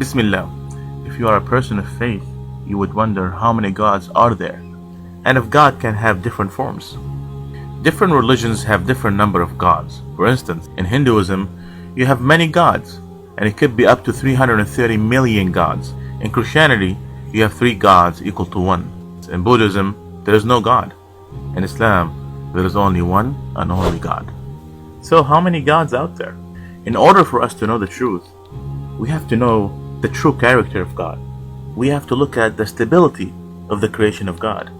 Bismillah. If you are a person of faith, you would wonder how many gods are there, and if God can have different forms. Different religions have different number of gods. For instance, in Hinduism, you have many gods, and it could be up to 330 million gods. In Christianity, you have 3 gods equal to 1. In Buddhism, there is no God. In Islam, there is only one and only God. So how many gods out there? In order for us to know the truth, we have to know the true character of God. We have to look at the stability of the creation of God.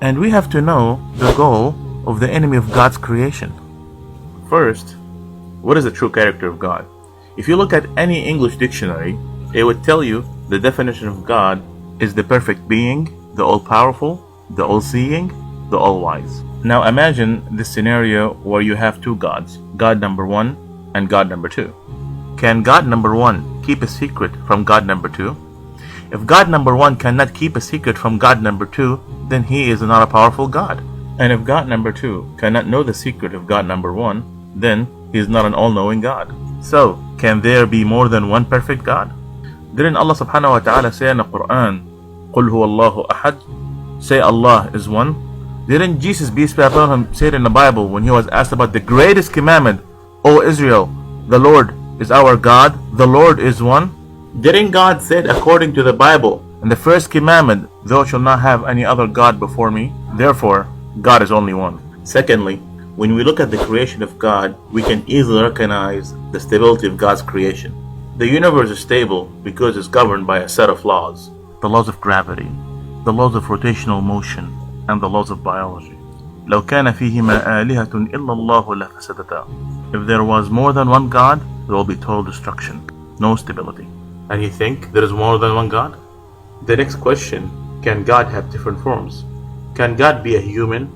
And we have to know the goal of the enemy of God's creation. First, what is the true character of God? If you look at any English dictionary, it would tell you the definition of God is the perfect being, the all-powerful, the all-seeing, the all-wise. Now imagine this scenario where you have 2 gods, God number 1 and God number 2. Can God number 1 keep a secret from God number 2? If God number 1 cannot keep a secret from God number 2, then he is not a powerful God. And if God number 2 cannot know the secret of God number 1, then he is not an all-knowing God. So, can there be more than one perfect God? Didn't Allah subhanahu wa ta'ala say in the Quran, قُلْ هُوَ اللَّهُ أَحَدٌ, say Allah is one? Didn't Jesus, peace be upon him, say it in the Bible when he was asked about the greatest commandment, O Israel, the Lord is our God, the Lord is one? Didn't God say according to the Bible, in the first commandment, thou shalt not have any other God before me? Therefore, God is only one. Secondly, when we look at the creation of God, we can easily recognize the stability of God's creation. The universe is stable because it's governed by a set of laws. The laws of gravity, the laws of rotational motion, and the laws of biology. لو كان فيهما آلهة إلا الله لفسدتا. If there was more than one God, there will be total destruction, no stability. And you think there is more than one God? The next question, can God have different forms? Can God be a human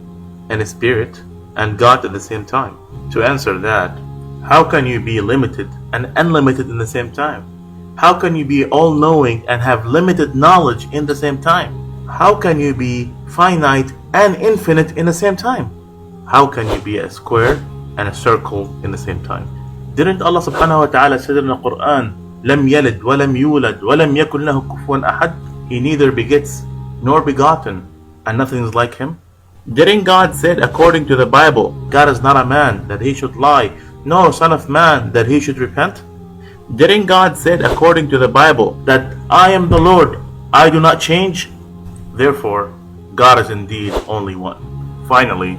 and a spirit and God at the same time? To answer that, how can you be limited and unlimited in the same time? How can you be all-knowing and have limited knowledge in the same time? How can you be finite and infinite in the same time? How can you be a square and a circle in the same time? Didn't Allah subhanahu wa ta'ala say in the Quran, لم يلد ولم يولد ولم يكن له كفوا أحد? He neither begets nor begotten, and nothing is like him. Didn't God say according to the Bible, God is not a man that he should lie, nor son of man that he should repent? Didn't God say according to the Bible that I am the Lord, I do not change? Therefore, God is indeed only one. Finally,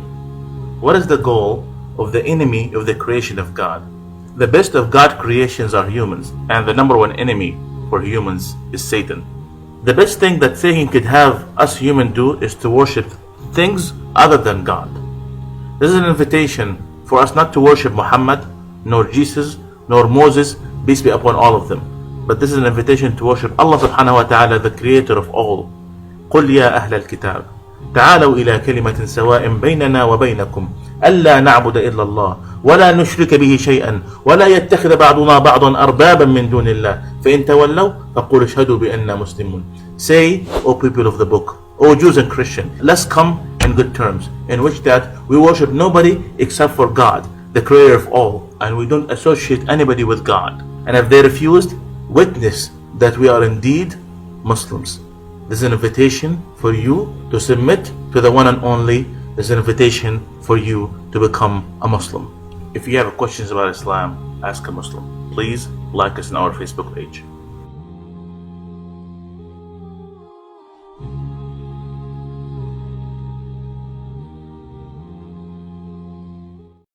what is the goal of the enemy of the creation of God? The best of God's creations are humans, and the number one enemy for humans is Satan. The best thing that Satan could have us humans do is to worship things other than God. This is an invitation for us not to worship Muhammad, nor Jesus, nor Moses, peace be upon all of them. But this is an invitation to worship Allah subhanahu wa ta'ala, the creator of all. قل يا أهل الكتاب تعالوا إلى كلمة سواء بيننا وبينكم ألا نعبد إلا الله ولا نشرك به شيئا ولا يتخذ بعضنا بعضا أربابا من دون الله فإن تولوا فقولوا اشهدوا بأننا مسلمون. Say, O people of the book, O Jews and Christians, let's come in good terms, in which that we worship nobody except for God, the creator of all, and we don't associate anybody with God. And if they refused, witness that we are indeed Muslims. This is an invitation for you to submit to the one and only. This is an invitation for you to become a Muslim. If you have questions about Islam, ask a Muslim. Please like us on our Facebook page.